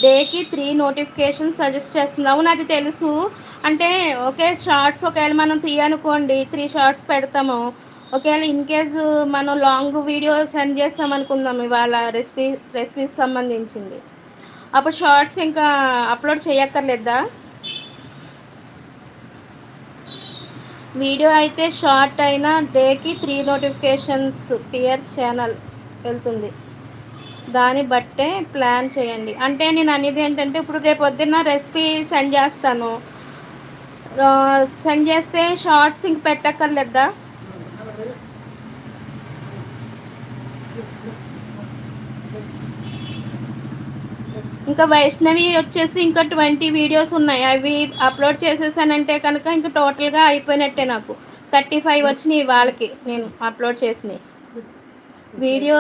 డేకి 3 notifications suggest చేస్తుంది. అవును, అది తెలుసు. అంటే ఓకే, షార్ట్స్ ఒకవేళ మనం 3 అనుకోండి, 3 షార్ట్స్ పెడతాము. ఒకవేళ ఇన్ కేస్ మనం లాంగ్ వీడియో సెండ్ చేస్తామనుకుందాం, ఇవాళ రెసిపీకి సంబంధించింది. అప్పుడు షార్ట్స్ ఇంకా అప్లోడ్ చేయక్కర్లేదా? వీడియో అయితే షార్ట్ అయినా డేకి 3 నోటిఫికేషన్స్ క్లియర్ ఛానల్ వెళ్తుంది. దాన్ని బట్టే ప్లాన్ చేయండి. అంటే నేను అనేది ఏంటంటే, ఇప్పుడు రేపు పొద్దున్న రెసిపీ సెండ్ చేస్తాను. సెండ్ చేస్తే షార్ట్స్ ఇంక పెట్టక్కర్లేదా? ఇంకా వైష్ణవి వచ్చేసి ఇంకా 20 వీడియోస్ ఉన్నాయి. అవి అప్లోడ్ చేసేసానంటే కనుక ఇంకా టోటల్గా అయిపోయినట్టే. నాకు 35 వచ్చినాయి వాళ్ళకి నేను అప్లోడ్ చేసినవి. వీడియో